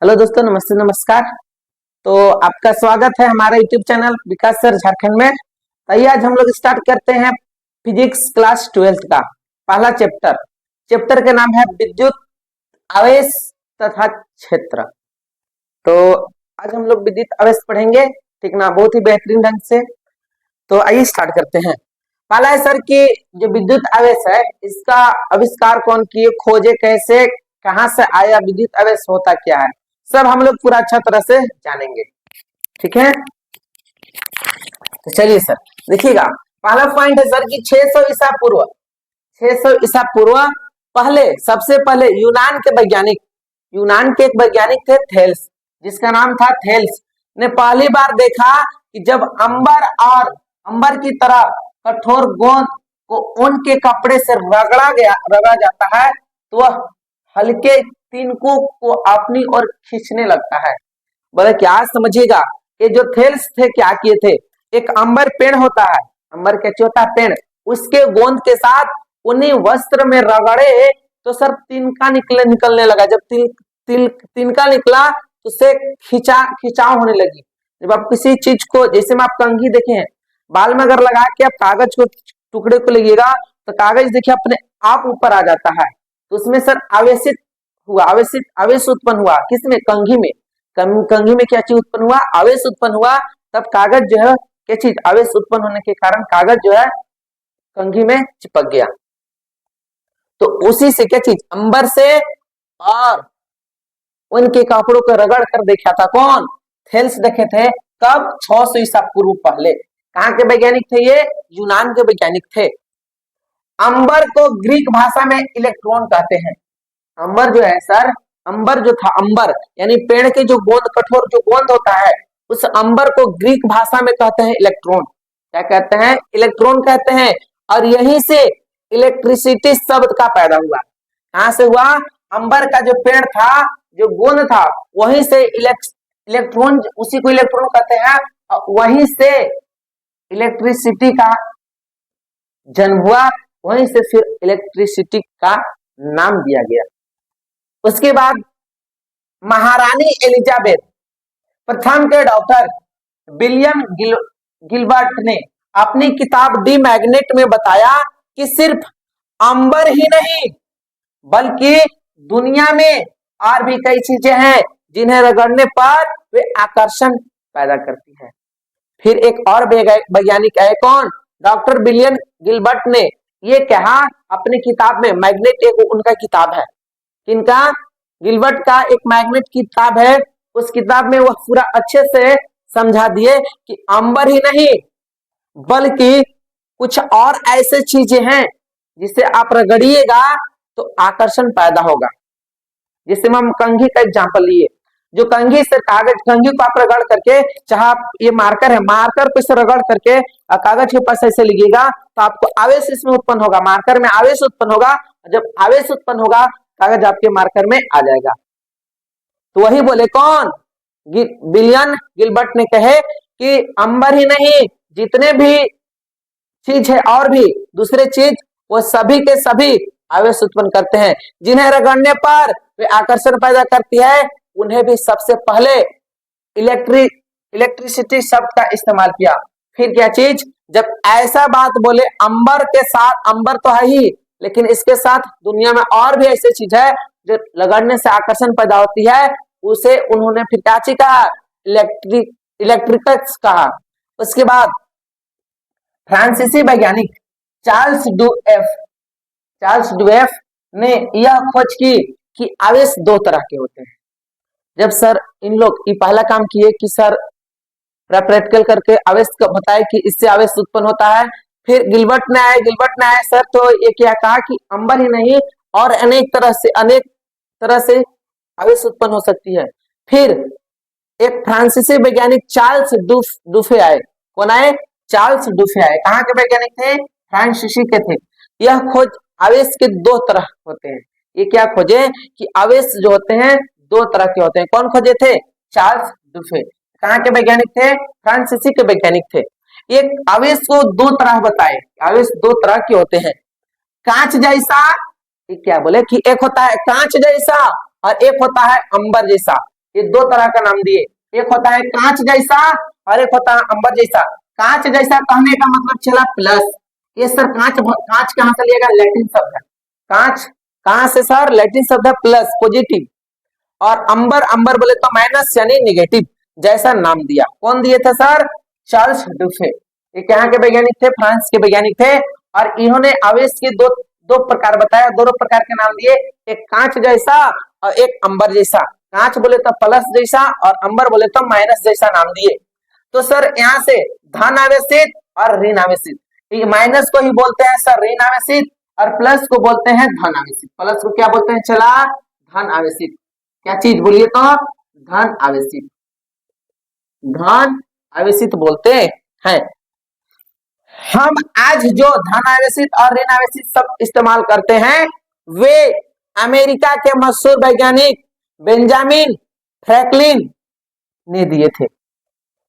Hello दोस्तों, नमस्ते नमस्कार। तो आपका स्वागत है हमारे यूट्यूब चैनल विकास सर झारखंड में। आइए आज हम लोग स्टार्ट करते हैं फिजिक्स क्लास 12th का पहला चैप्टर। चैप्टर का नाम है विद्युत आवेश तथा क्षेत्र। तो आज हम लोग विद्युत आवेश पढ़ेंगे, ठीक ना, बहुत ही बेहतरीन ढंग से। तो आइए स्टार्ट करते हैं। पहला है सर कि जो विद्युत आवेश है इसका आविष्कार कौन किए, खोजे कैसे, कहां से आया, विद्युत आवेश होता क्या है, सब हम लोग पूरा अच्छा तरह से जानेंगे, ठीक है। तो चलिए सर देखिएगा, पहला पॉइंट है सर कि 600 ईसा पूर्व, 600 ईसा पूर्व पहले, सबसे पहले यूनान के एक वैज्ञानिक थे थेल्स, जिसका नाम था थेल्स, ने पहली बार देखा कि जब अंबर की तरह कठोर गोंद को ऊन के कपड़े से रगड़ा जाता है तो वह हल्के तिनकों को अपनी ओर खींचने लगता है। बोले क्या, समझिएगा, ये जो थेल्स थे क्या किए थे, एक अंबर पेड़ होता है, अंबर क्या होता है, पेड़, उसके गोंद के साथ उन्हीं वस्त्र में रगड़े तो सर तिनका निकलने लगा। जब तिनका निकला तो से खिंचाव होने लगी। जब आप किसी चीज को, जैसे में आप कंघी देखे हैं, बाल में अगर लगा के आप कागज को टुकड़े को लगेगा तो कागज देखिए अपने आप ऊपर आ जाता है। तो उसमें सर आवेश उत्पन्न हुआ, किसमें, कंघी में। कंघी में क्या चीज उत्पन्न हुआ, आवेश उत्पन्न हुआ। तब कागज जो है, क्या चीज, आवेश उत्पन्न होने के कारण कागज जो है कंघी में चिपक गया। तो उसी से क्या चीज, अंबर से और उनके कपड़ों को रगड़ कर देखा था कौन, थेल्स देखे थे। कब, 600 ईसा पूर्व पहले। कहां के वैज्ञानिक थे ये, यूनान के वैज्ञानिक थे। अंबर को ग्रीक भाषा में इलेक्ट्रॉन कहते हैं। अंबर जो है सर, अंबर जो था, अंबर यानी पेड़ के जो गोंद, कठोर जो गोंद होता है, उस अंबर को ग्रीक भाषा में कहते हैं इलेक्ट्रॉन। क्या कहते हैं, इलेक्ट्रॉन कहते हैं। और यहीं से इलेक्ट्रिसिटी शब्द का पैदा हुआ। कहां से हुआ, अंबर का जो पेड़ था, जो गोंद था, वहीं से इलेक्ट्रॉन, उसी को इलेक्ट्रॉन कहते हैं। वहीं से इलेक्ट्रिसिटी का जन्म हुआ, वहीं से फिर इलेक्ट्रिसिटी का नाम दिया गया। उसके बाद महारानी एलिजाबेथ प्रथम के डॉक्टर विलियम गिलबर्ट ने अपनी किताब डी मैग्नेट में बताया कि सिर्फ अंबर ही नहीं बल्कि दुनिया में और भी कई चीजें हैं जिन्हें रगड़ने पर वे आकर्षण पैदा करती है। फिर एक और वैज्ञानिक है, कौन, डॉक्टर विलियम गिलबर्ट ने ये कहा अपनी किताब में, मैग्नेट एक उनका किताब है, किनका, गिलबर्ट का एक मैग्नेट किताब है। उस किताब में वह पूरा अच्छे से समझा दिए कि अंबर ही नहीं बल्कि कुछ और ऐसे चीजें हैं जिसे आप रगड़िएगा तो आकर्षण पैदा होगा। जिससे हम कंघी का एग्जांपल लिए, जो कंघी से कागज, कंघी को आप रगड़ करके, चाहे आप, ये मार्कर है, मार्कर पे से रगड़ करके कागज के पास ऐसे लिखिएगा तो आपको आवेश इसमें उत्पन्न होगा, मार्कर में आवेश उत्पन्न होगा। जब आवेश उत्पन्न होगा कागज आपके मार्कर में आ जाएगा। तो वही बोले कौन, विलियम गिलबर्ट ने कहे कि अंबर ही नहीं, जितने भी चीज है और भी दूसरे चीज, वो सभी के सभी आवेश उत्पन्न करते हैं। जिन्हें रगड़ने पर वे आकर्षण पैदा करती है, उन्हें भी सबसे पहले इलेक्ट्रिसिटी शब्द का इस्तेमाल किया। फिर क्या चीज, जब ऐसा बात बोले, अंबर के साथ, अंबर तो है ही लेकिन इसके साथ दुनिया में और भी ऐसी चीज है जो रगड़ने से आकर्षण पैदा होती है, उसे उन्होंने फिर क्या चीज कहा, इलेक्ट्रिकल्स कहा। उसके बाद फ्रांसीसी वैज्ञानिक चार्ल्स डुएफ ने यह खोज की कि आवेश दो तरह के होते हैं। जब सर इन लोग ये पहला काम किए कि सर प्रैक्टिकल करके आवेश का बताए कि इससे आवेश उत्पन्न होता है। फिर गिलबर्ट ने आए सर, तो ये क्या कहा कि अंबर ही नहीं और अनेक तरह से आवेश उत्पन्न हो सकती है। फिर एक फ्रांसीसी वैज्ञानिक चार्ल्स डुफे आए। कौन आए, चार्ल्स डुफे आए। कहाँ के वैज्ञानिक थे, फ्रांसीसी के थे। यह खोज, आवेश के दो तरह होते हैं। ये क्या खोजे कि आवेश जो होते हैं दो तरह के होते हैं। कौन खोजे थे, चार्ल्स डुफे। कहाँ के वैज्ञानिक थे, फ्रांसीसी के वैज्ञानिक थे। एक आवेश को दो तरह बताए, आवेश दो तरह के होते हैं। कांच जैसा, क्या बोले कि एक होता है कांच जैसा और एक होता है अंबर जैसा। ये दो तरह का नाम दिए, एक होता है कांच जैसा और एक होता है अंबर जैसा। कांच जैसा कहने का मतलब चला प्लस, ये सर कांच कांच कहां से लिएगा, लैटिन शब्द है कांच, कहां से सर, लैटिन शब्द है प्लस पॉजिटिव। और अंबर, अंबर बोले तो माइनस यानी निगेटिव, जैसा नाम दिया। कौन दिए थे सर, चार्ल्स डुफे, ये कहाँ के वैज्ञानिक थे, फ्रांस के वैज्ञानिक थे। और इन्होंने आवेश के दो दो प्रकार बताया, दोनों प्रकार के नाम दिए, एक कांच जैसा और एक अंबर जैसा। कांच बोले तो प्लस जैसा और अंबर बोले तो माइनस जैसा नाम दिए। तो सर यहाँ से धन आवेशित और ऋण आवेशित, माइनस को ही बोलते हैं सर ऋण आवेशित और प्लस को बोलते हैं धन आवेशित। प्लस को क्या बोलते हैं चला, धन आवेशित। क्या चीज बोलिए तो, धन आवेशित, धन आवेशित बोलते हैं। हम आज जो धन आवेशित और ऋण आवेशित सब इस्तेमाल करते हैं, वे अमेरिका के मशहूर वैज्ञानिक बेंजामिन फ्रैंकलिन ने दिए थे।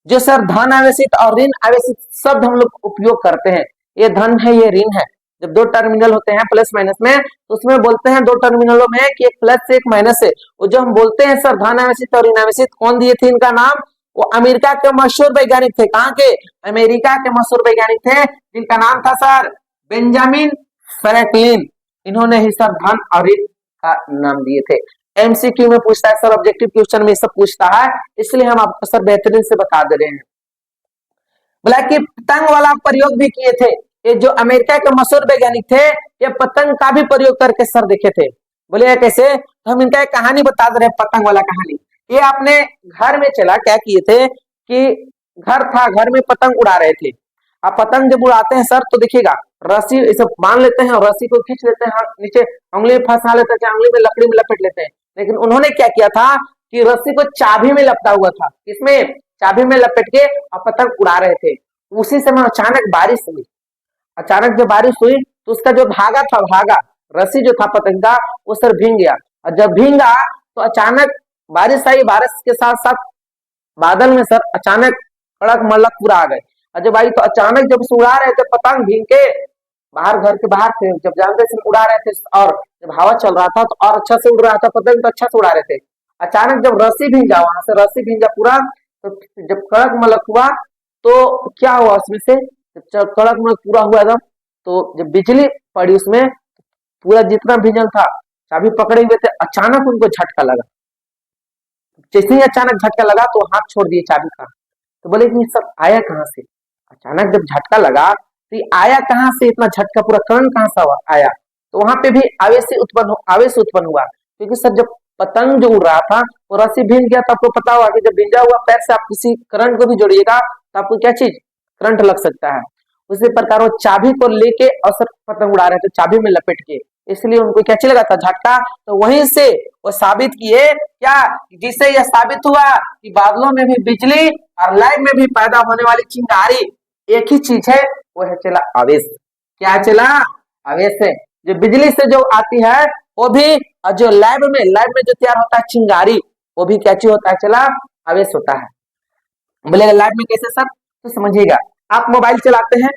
जो सर धन आवेशित और ऋण आवेशित शब्द हम लोग उपयोग करते हैं, ये धन है ये ऋण है, जब दो टर्मिनल होते हैं प्लस माइनस में तो उसमें बोलते हैं दो टर्मिनलों में कि एक प्लस से एक माइनस है। वो जो हम बोलते हैं सर धन आवेशित और ऋण आवेशित, कौन दिए थे इनका नाम, वो अमेरिका के मशहूर वैज्ञानिक थे। कहाँ के, अमेरिका के मशहूर वैज्ञानिक थे जिनका नाम था सर बेंजामिन फ्रैंकलिन। इन्होंने ही सर धन और ऋण का नाम दिए थे। एमसीक्यू में पूछता है सर, ऑब्जेक्टिव क्वेश्चन में सब पूछता है, इसलिए हम आपको सर बेहतरीन से बता दे रहे हैं। बोला कि पतंग वाला प्रयोग भी किए थे, ये जो अमेरिका के मशहूर वैज्ञानिक थे, ये पतंग का भी प्रयोग करके सर देखे थे। बोले कैसे, तो हम इनका एक कहानी बता दे रहे हैं, पतंग वाला कहानी। ये अपने घर में चला, क्या किए थे कि घर था, घर में पतंग उड़ा रहे थे। आप पतंग जब उड़ाते हैं सर तो देखिएगा रस्सी इसे बांध लेते हैं और रस्सी को खींच लेते हैं, नीचे उंगली फंसा लेते हैं, उंगली में लकड़ी में लपेट लेते हैं। लेकिन उन्होंने क्या किया था कि रस्सी को चाबी में लपटा हुआ था, इसमें चाबी में लपेट के और पतंग उड़ा रहे थे। उसी समय अचानक बारिश हुई। अचानक जब बारिश हुई तो उसका जो धागा था, धागा रस्सी जो था पतंग का, वो सर भीग गया। और जब भीगा तो अचानक बारिश आई, बारिश के साथ साथ बादल में सर अचानक कड़क मलक पूरा आ गए। और जब आई तो अचानक जब उड़ा रहे थे पतंग भीग के, बाहर घर के बाहर थे, जब जानते से उड़ा रहे थे और जब हवा चल रहा था तो और अच्छा से उड़ रहा था पतंग, तो अच्छा से उड़ा रहे थे। अचानक जब रस्सी भींगा, वहां से रस्सी भींगा पूरा, तो जब कड़क मलक हुआ तो क्या हुआ उसमें से, जब कड़क मलक पूरा हुआ एकदम, तो जब बिजली पड़ी उसमें, पूरा जितना भीजल था चाबी पकड़े हुए थे, अचानक उनको झटका लगा। जैसे ही अचानक झटका लगा तो हाथ छोड़ दिए चाबी का। तो बोले कि सब आया कहाँ से, अचानक जब झटका लगा तो आया कहाँ से, इतना झटका पूरा करंट कहाँ से आया। तो वहां पे भी आवेश उत्पन्न हुआ, क्योंकि सर जब पतंग जो उड़ रहा था वो रस्सी भीग गया, तो आपको पता होगा कि जब भींगा हुआ पैर से आप किसी करंट को भी जोड़िएगा तो आपको क्या चीज, करंट लग सकता है। उसी प्रकार वो चाबी को लेके और सर पतंग उड़ा रहे थे चाबी में लपेट के, इसलिए उनको क्या लगा था, झटका। तो वहीं से वो साबित किए क्या, जिससे यह साबित हुआ कि बादलों में भी बिजली और लाइट में भी पैदा होने वाली चिंगारी एक ही चीज है, वो है चला आवेश। क्या चला, आवेश है। जो बिजली से जो आती है वो भी, और जो लैब में जो तैयार होता है चिंगारी, वो भी क्या चीज होता है, चला आवेश होता है। बोलेगा लैब में कैसे सर, तो समझिएगा, आप मोबाइल चलाते हैं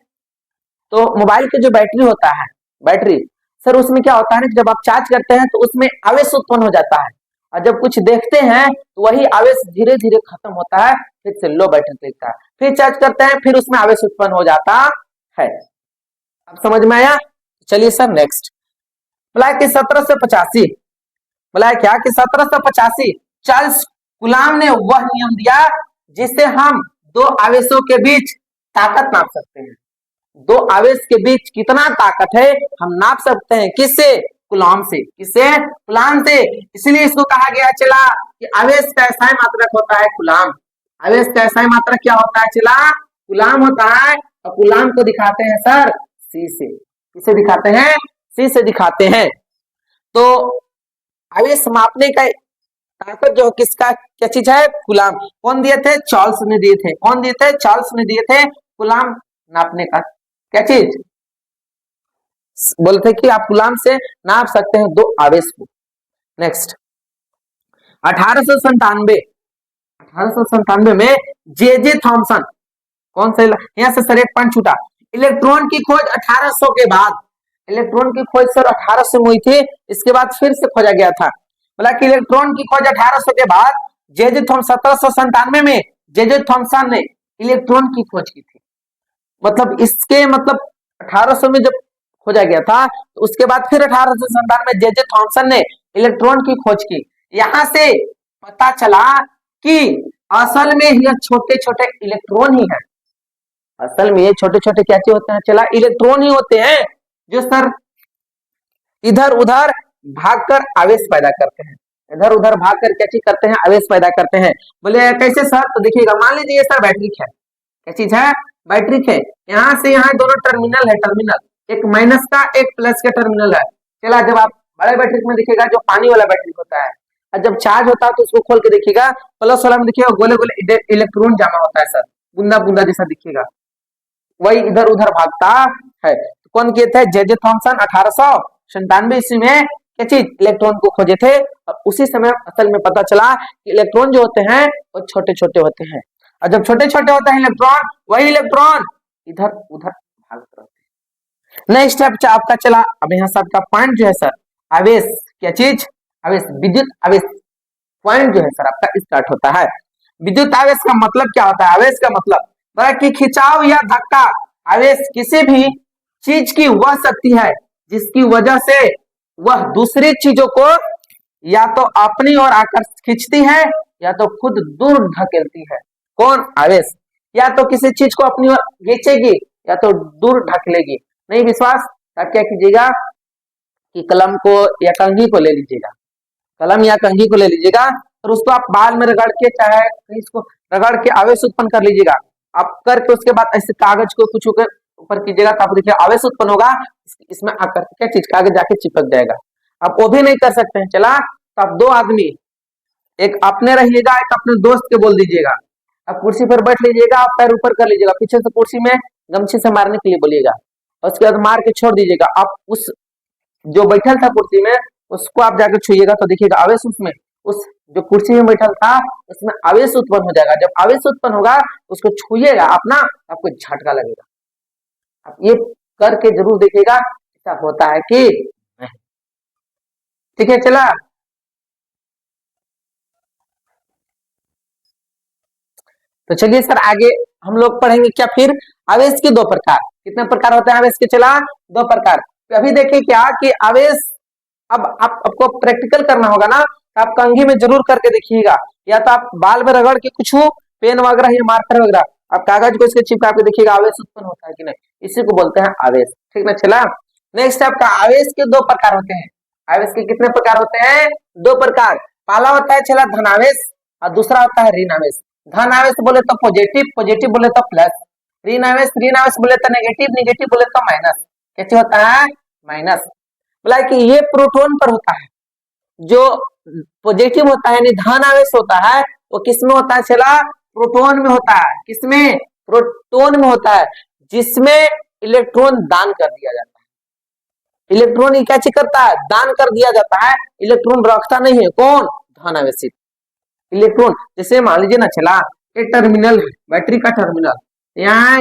तो मोबाइल के जो बैटरी होता है, बैटरी सर उसमें क्या होता है ना, जब आप चार्ज करते हैं तो उसमें आवेश उत्पन्न हो जाता है, और जब कुछ देखते हैं तो वही आवेश धीरे धीरे खत्म होता है, फिर से लो बैटरी दिखता है, फिर चार्ज करते हैं, फिर उसमें आवेश उत्पन्न हो जाता है। अब समझ में आया। चलिए सर नेक्स्ट, बोला कि 1785, बोला क्या कि 1785 चार्ल्स कूलाम ने वह नियम दिया जिससे हम दो आवेशों के बीच ताकत नाप सकते हैं। दो आवेश के बीच कितना ताकत है हम नाप सकते हैं, किससे, कूलाम से। किससे, कूलाम से। इसलिए इसको कहा गया चला कि आवेश का SI मात्रक होता है कूलाम। आवेश का SI मात्रक क्या होता है चला, कूलाम होता है। और कूलाम को दिखाते हैं सर C से। किसे दिखाते हैं, C से दिखाते हैं। तो आवेश मापने का ताकत जो किसका, क्या चीज है, कूलाम। कौन दिए थे, चार्ल्स ने दिए थे। कौन दिए थे, चार्ल्स ने दिए थे कूलाम नापने का क्या चीज, बोलते कि आप कूलाम से नाप सकते हैं दो आवेश को। नेक्स्ट 1897 में जे थॉमसन, कौन सा, यहां से सर एक पॉइंट छूटा, इलेक्ट्रॉन की खोज 1800 के बाद, इलेक्ट्रॉन की खोज सर 1800 में हुई थी, इसके बाद फिर से खोजा गया था। बोला कि इलेक्ट्रॉन की खोज 1800 के बाद जे 1797 में जे थॉमसन ने इलेक्ट्रॉन की खोज की थी। मतलब इसके मतलब 1800 में जब खोजा गया था, तो उसके बाद फिर 1897 में जे थॉमसन ने इलेक्ट्रॉन की खोज की। यहां से पता चला कि असल में यह छोटे छोटे इलेक्ट्रॉन ही है। असल में ये छोटे छोटे क्या चीज होते हैं, चला इलेक्ट्रॉन ही होते हैं जो सर इधर उधर भागकर आवेश पैदा करते हैं। इधर उधर भागकर क्या चीज करते हैं, आवेश पैदा करते हैं। बोले कैसे सर, तो देखिएगा, मान लीजिए ये सर बैटरी है, क्या चीज है, बैटरी है। यहाँ से यहाँ दोनों टर्मिनल है, टर्मिनल एक माइनस का एक प्लस का टर्मिनल है। चला जब आप बड़े बैटरी में देखिएगा जो पानी वाला बैटरी होता है, और जब चार्ज होता है तो उसको खोल के देखिएगा, प्लस वाला में देखिएगा गोले गोले इलेक्ट्रॉन जमा होता है सर, बूंदा बूंदा जैसा दिखेगा, वही इधर उधर भागता है। तो कौन किए थे, जे थॉमसन 1897 ईस्वी में क्या चीज इलेक्ट्रॉन को खोजे थे। और उसी समय असल में पता चला कि इलेक्ट्रॉन जो होते हैं वो छोटे छोटे होते हैं, और जब छोटे छोटे होते हैं इलेक्ट्रॉन, वही इलेक्ट्रॉन इधर उधर भागते रहते हैं। नेक्स्ट स्टेप आपका चला, अब यहाँ से आपका पॉइंट जो है सर, आवेश, क्या चीज, आवेश, विद्युत आवेश पॉइंट जो है सर आपका स्टार्ट होता है। विद्युत आवेश का मतलब क्या होता है, आवेश का मतलब कि खिंचाव या धक्का। आवेश किसी भी चीज की वह शक्ति है जिसकी वजह से वह दूसरी चीजों को या तो अपनी ओर आकर खींचती है या तो खुद दूर ढकेलती है। कौन, आवेश। या तो किसी चीज को अपनी ओर खींचेगी या तो दूर ढकेलेगी। नहीं विश्वास, क्या कीजिएगा कि कलम को या कंघी को ले लीजिएगा, कलम या कंघी को ले लीजिएगा और उसको आप बाल में रगड़ के, चाहे इसको रगड़ के आवेश उत्पन्न कर लीजिएगा। आप करके उसके बाद ऐसे कागज को कुछ ऊपर कीजिएगा तो आप देखिए आवेश उत्पन्न होगा, इसमें आकर क्या चीज कागज जाके चिपक जाएगा। आप वो भी नहीं कर सकते हैं, चला तो आप दो आदमी, एक अपने रहिएगा एक अपने दोस्त के बोल दीजिएगा, आप कुर्सी पर बैठ लीजिएगा, आप पैर ऊपर कर लीजिएगा, पीछे से कुर्सी में गमछे से मारने के लिए बोलिएगा, और उसके बाद मार के छोड़ दीजिएगा। आप उस जो बैठल था कुर्सी में उसको आप जाकर छुइएगा तो देखिएगा आवेश उसमें, उस जो कुर्सी में बैठल था उसमें आवेश उत्पन्न हो जाएगा। जब आवेश उत्पन्न होगा उसको छुइएगा अपना, आपको झटका लगेगा। आप ये करके जरूर देखिएगा ऐसा होता है कि नहीं। ठीक है, चला तो चलिए सर आगे हम लोग पढ़ेंगे क्या, फिर आवेश के दो प्रकार। कितने प्रकार होते हैं आवेश के, चला दो प्रकार। तो अभी देखिए क्या कि आवेश, अब आपको प्रैक्टिकल करना होगा ना, तो आप कंघी में जरूर करके देखिएगा, या तो आप बाल में रगड़ के कुछ पेन वगैरह या मार्कर वगैरह आप कागज को इसके चिपका के देखिएगा आवेश उत्पन्न होता है कि नहीं, इसी को बोलते हैं आवेश। ठीक ना, चला नेक्स्ट आपका आवेश के दो प्रकार होते हैं। आवेश के कितने प्रकार होते हैं, दो प्रकार। पहला होता है चला धनावेश और दूसरा होता है ऋण आवेश। धन आवेश बोले तो पॉजिटिव, पॉजिटिव बोले तो प्लस। ऋण आवेश बोले तो नेगेटिव, नेगेटिव बोले तो माइनस। कैसे होता है, माइनस। बोला कि ये प्रोटॉन पर होता है। जो पॉजिटिव होता है यानी धन आवेश होता है वो किसमें होता है, चला प्रोटॉन में होता है। किसमें, प्रोटॉन में होता है, जिसमें इलेक्ट्रॉन दान कर दिया जाता है। इलेक्ट्रॉन क्या चीज करता है, दान कर दिया जाता है, इलेक्ट्रॉन रखता नहीं है। कौन, धन आवेशित इलेक्ट्रॉन। जैसे मान लीजिए ना, चला ये टर्मिनल है, बैटरी का टर्मिनल, यहाँ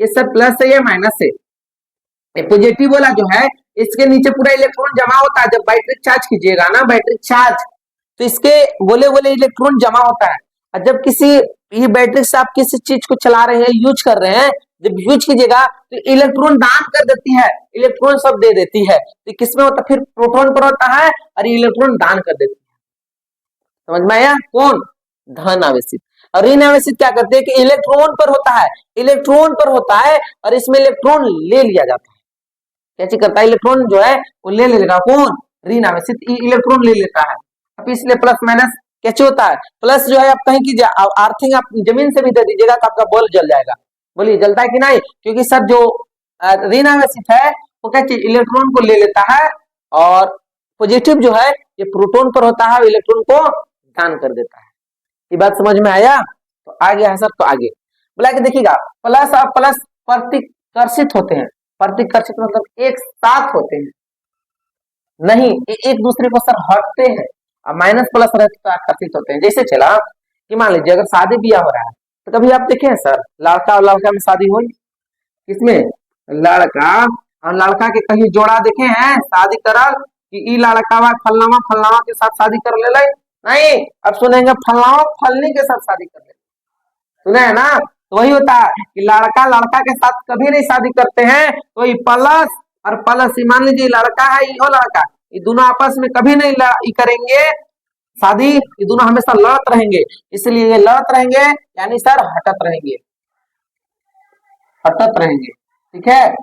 ये सब प्लस है, ये माइनस है। पॉजिटिव वाला जो है इसके नीचे पूरा इलेक्ट्रॉन जमा होता है। जब बैटरी चार्ज कीजिएगा ना, बैटरी चार्ज, तो इसके गोले गोले इलेक्ट्रॉन जमा होता है। और जब किसी ये बैटरी से आप किसी चीज को चला रहे हैं, यूज कर रहे हैं, जब यूज कीजिएगा तो इलेक्ट्रॉन दान कर देती है, इलेक्ट्रॉन सब दे देती है। तो किसमें होता है, फिर प्रोटॉन पर होता है और इलेक्ट्रॉन दान कर देती है। समझ में आया, कौन, धन आवेशित। और ऋण आवेशित क्या करते हैं कि इलेक्ट्रॉन पर होता है, इलेक्ट्रॉन पर होता है और इसमें इलेक्ट्रॉन ले लिया जाता है। कैसे करता है, इलेक्ट्रॉन जो है वो ले लेगा। कौन, ऋण आवेशित इलेक्ट्रॉन ले लेता है। अब इसलिए प्लस माइनस कैसे होता है, प्लस जो है आप कहीं कीजिए, अर्थिंग आप जमीन से भी दे दीजिएगा तो आपका बल्ब जल जाएगा। बोलिए जलता है कि नहीं, क्योंकि सर जो ऋण आवेशित है वो क्या चीज इलेक्ट्रॉन को ले लेता है, और पॉजिटिव जो है ये प्रोटॉन पर होता है, इलेक्ट्रॉन को दान कर देता है। ये बात समझ में आया, तो आ गया है सर। तो आगे बोला कि देखिएगा प्लस और प्लस प्रतिकर्षित होते हैं। प्रतिकर्षित मतलब एक साथ होते हैं, नहीं एक दूसरे को सर हटते हैं। और माइनस प्लस आकर्षित होते हैं। जैसे चला कि मान लीजिए अगर शादी ब्याह हो रहा है तो कभी आप देखे हैं सर, लड़का और लड़का में शादी हुई, किसमें, लड़का और लड़का के कहीं जोड़ा देखे हैं शादी करल कि ई लड़का फलनामा फलनामा के साथ शादी कर ले, नहीं, अब सुनेंगे फलाओ फलनी के साथ शादी कर ले, सुने है ना। तो वही होता है कि लड़का लड़का के साथ कभी नहीं शादी करते हैं, तो ये प्लस और प्लस, मान लीजिए लड़का है यो लड़का, ये दोनों आपस में कभी नहीं करेंगे शादी, ये दोनों हमेशा लड़त रहेंगे, इसलिए ये लड़त रहेंगे यानी सर हटत रहेंगे, हटत रहेंगे, ठीक है।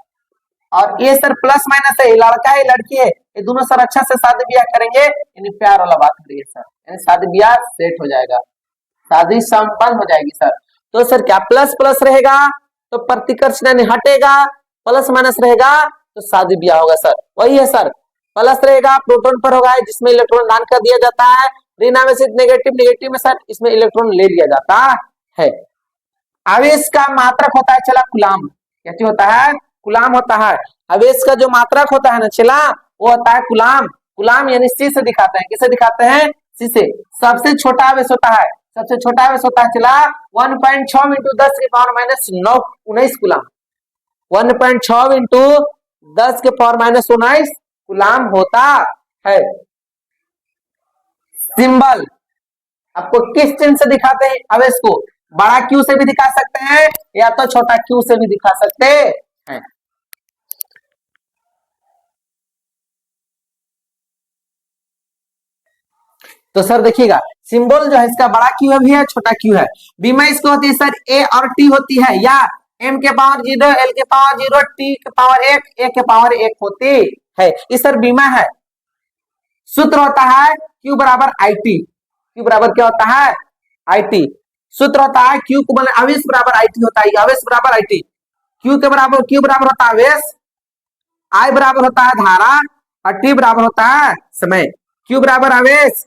और ये सर प्लस माइनस है, लड़का है लड़की है, ये दोनों सर अच्छा से शादी ब्याह करेंगे, यानी प्यार वाला बात करिए सर, यानी शादी ब्याह सेट हो जाएगा, शादी संपन्न हो जाएगी सर। तो सर क्या प्लस प्लस रहेगा तो प्रतिकर्ष यानी हटेगा, प्लस माइनस रहेगा तो शादी ब्याह होगा सर, वही है सर। प्लस रहेगा प्रोटॉन पर होगा जिसमें इलेक्ट्रॉन दान कर दिया जाता है, ऋण आवेश नेगेटिव, नेगेटिव में सर इसमें इलेक्ट्रॉन ले लिया जाता है। आवेश का मात्रक होता है चला कूलाम, कैसे होता है कूलाम होता है, आवेश का जो मात्रक होता है ना चला वो होता है कूलाम, कूलाम यानी सी से दिखाते हैं, किसे दिखाते हैं सी से। सबसे छोटा आवेश होता है, सबसे छोटा आवेश होता है चला 1.6 इंटू 10 के पावर माइनस 19 कूलाम, 1.6 इंटू 10 के पावर माइनस 19 कूलाम होता है। सिंबल आपको किस चिन्ह से दिखाते हैं आवेश को, बड़ा क्यू से भी दिखा सकते हैं या तो छोटा क्यू से भी दिखा सकते हैं। तो सर देखिएगा सिंबल जो है इसका बड़ा क्यू भी है छोटा क्यू है। बीमा इसको होती है सर ए और टी होती है, या m के पावर 0, l के पावर 0, t के पावर 1, a के पावर 1 होती है, इस सर बीमा है। सूत्र होता है q बराबर it, q बराबर क्या होता है it, सूत्र होता है q को बोले आवेश बराबर it होता है, आवेश बराबर it, q के बराबर q बराबर होता है आवेश, I बराबर होता है धारा और t बराबर होता है समय। q बराबर आवेश,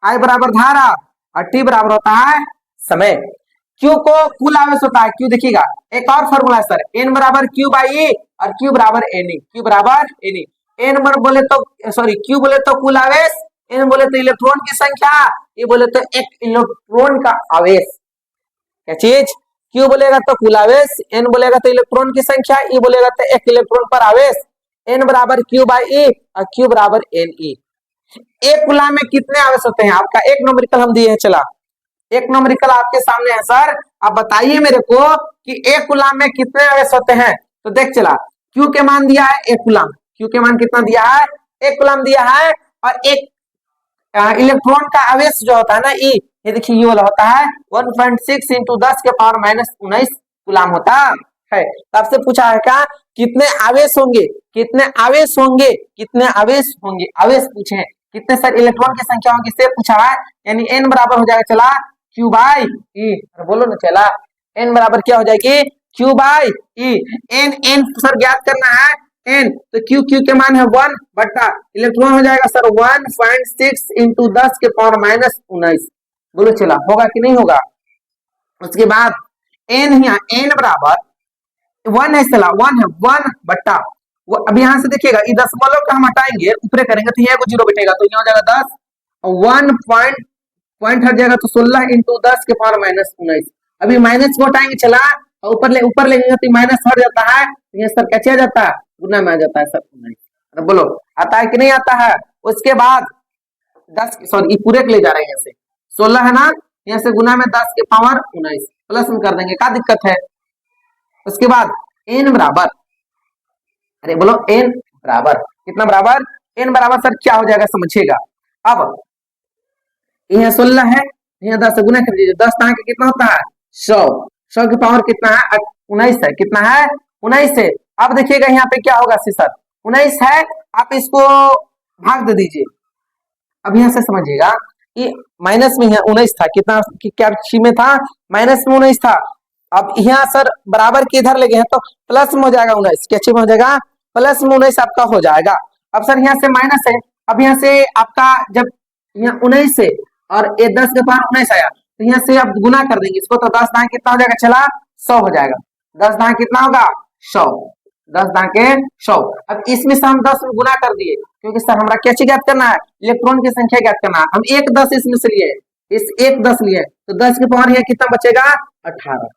I बराबर धारा और t बराबर होता है समय। q को कुल आवेश होता है, q देखिएगा एक और फॉर्मूला है सर, n बराबर q बाई और q बराबर ne, q बराबर ne, n बोले तो सॉरी q बोले तो कुल आवेश, n बोले तो इलेक्ट्रॉन की संख्या, ये बोले तो एक इलेक्ट्रॉन का आवेश, क्या चीज q बोलेगा तो कुल आवेश, n बोलेगा तो इलेक्ट्रॉन की संख्या, e बोलेगा तो एक इलेक्ट्रॉन पर आवेश। n बराबर q बाई e और q बराबर ne। एक कूलाम में कितने आवेश होते हैं, आपका एक न्यूमेरिकल हम दिए हैं, चला एक न्यूमेरिकल आपके सामने है सर, आप बताइए मेरे को कि एक कूलाम में कितने आवेश होते हैं। तो देख चला q के मान दिया है एक कूलाम, q के मान कितना दिया है एक कूलाम दिया है, और एक इलेक्ट्रॉन का आवेश जो होता है ना e, ये देखिए ये वाला होता है 1.6 इंटू 10 के पावर माइनस 19 कूलाम होता है। तो आपसे पूछा है क्या कितने आवेश होंगे, कितने आवेश होंगे, कितने आवेश होंगे, आवेश पूछे कितने सर इलेक्ट्रॉन की संख्या होगी से पूछा है, यानी n बराबर हो जाएगा चला q बाई e, बोलो ना चला n बराबर क्या हो जाएगी q by e, n sir ज्ञात करना है n, तो q के मान है 1 बटा इलेक्ट्रॉन हो जाएगा सर 1.6 इंटू 10 के पावर माइनस 19, बोलो चला होगा कि नहीं होगा। उसके बाद n n बराबर 1 है चला 1 है 1 बटा वो, अब यहाँ से देखिएगा ये दशमलव का हम हटाएंगे ऊपरे करेंगे तो यहाँ को जीरो बैठेगा, तो यहाँ हो जाएगा 10 और 1 पॉइंट हट जाएगा तो 16 इंटू 10 के पावर माइनस 19। अभी माइनस को हटाएंगे चला ऊपर लेंगे तो माइनस हट जाता है, तो यहाँ सर कैसे आ जाता है गुना में आ जाता है सर 19, बोलो आता है कि नहीं आता है। उसके बाद 10 सॉरी पूरे के ले जा रहे हैं, यहाँ से 16 है ना, यहाँ से गुना में 10 के पावर 19 प्लस में कर देंगे, क्या दिक्कत है। उसके बाद n बराबर, अरे बोलो n बराबर कितना बराबर, n बराबर सर क्या हो जाएगा समझिएगा। अब यह 16 है, यहाँ 10 से गुना कर दीजिए, 10 का कितना होता है 100, 100 की पावर कितना है 19 है, कितना है 19 है। अब देखिएगा यहाँ पे क्या होगा सर 19 है, आप इसको भाग दे दीजिए। अब यहाँ से समझिएगा ये माइनस में यहाँ 19 था, कितना क्या में था माइनस में 19 था, अब यहाँ सर बराबर के इधर ले गए हैं तो प्लस में हो जाएगा 19, क्या में हो जाएगा प्लस में 19 आपका हो जाएगा। अब सर यहाँ से माइनस है, अब यहाँ से आपका जब यहाँ 19 से और ये 10 के पावर 19 आया तो यहाँ से आप गुना कर देंगे इसको, तो 10 दाएं कितना हो जाएगा चला 100 हो जाएगा, 10 दाएं कितना होगा 100, 10 दाएं के 100। अब इसमें से हम 10 में गुना कर दिए क्योंकि सर हमारा क्या चीज ज्ञात करना है इलेक्ट्रॉन की संख्या ज्ञात करना है, हम एक 10 इसमें से लिए, इस एक 10 लिए तो 10 के पावर यहाँ कितना बचेगा 18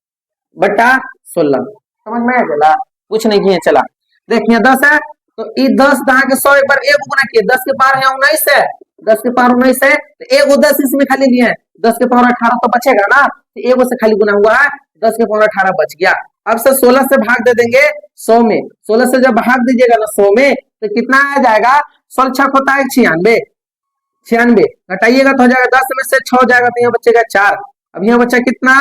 बटा 16, समझ में आ गया कुछ नहीं किए चला। देखिए 10 है तो ये 10 दाएं के 100 एक बार एक गुना किए, 10 के पावर यहाँ 19 है 10 के पावर 19 है तो एक 10 इसमें खाली लिए हैं, 10 के पावर 18 तो बचेगा ना, तो एक से खाली गुना हुआ है, 10 के पावर 18 बच गया। अब सर 16 से भाग दे देंगे 100 में, 16 से जब भाग दीजिएगा ना 100 में तो कितना आ जाएगा, 16 छक होता है 96, 96 घटाइएगा तो हो जाएगा 10 में से 6 जाएगा तो यहाँ बचेगा 4। अब यहाँ बच्चा कितना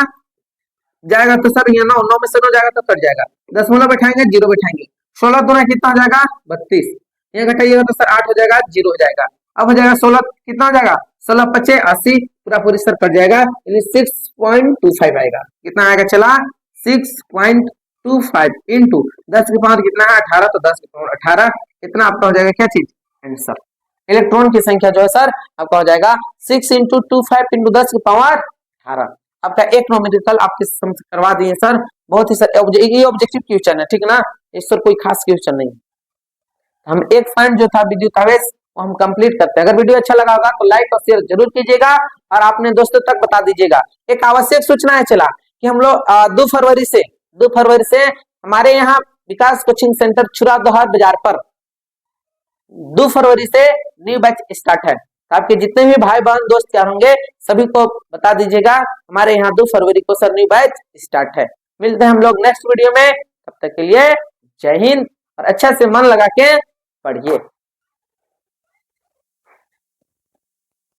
जाएगा तो सर यहाँ 9, 9 में से 9 जाएगा तो कट जाएगा, 10 बैठाएंगे 0 बैठाएंगे, 16 दूना कितना हो जाएगा 32, यहाँ घटाइएगा तो सर 8 हो जाएगा 0 हो जाएगा। अब हो जाएगा 16 कितना हो जाएगा 16 पचे 80 पूरा पूरी सर कट जाएगा, यानी 6.25 आएगा। कितना आएगा चला 6.25 इंटू 10 के पावर कितना है 18, तो 10 के पावर 18 इतना आपका हो जाएगा क्या चीज आंसर। इलेक्ट्रॉन की संख्या जो है सर आपका हो जाएगा 6 इंटू 25 इंटू 10 की पावर 18। आपका एक न्यूमेरिकल आपके करवा दिए सर, बहुत ही सर ये ऑब्जेक्टिव क्वेश्चन है, ठीक है ना, इस पर कोई खास क्वेश्चन नहीं। हम एक पॉइंट जो था विद्युत आवेश वो हम कंप्लीट करते हैं। अगर वीडियो अच्छा लगा होगा तो लाइक और शेयर जरूर कीजिएगा और अपने दोस्तों तक बता दीजिएगा। एक आवश्यक सूचना है चला कि हम लोग 2 फरवरी से हमारे यहाँ विकास कोचिंग सेंटर छुरा दोहार बाजार पर 2 फरवरी से न्यू बैच स्टार्ट है, तो आपके जितने भी भाई बहन दोस्त यार होंगे सभी को बता दीजिएगा हमारे यहाँ 2 फरवरी को सर न्यू बैच स्टार्ट है। मिलते हैं हम लोग नेक्स्ट वीडियो में, तब तक के लिए जय हिंद और अच्छा से मन लगा के पढ़िए।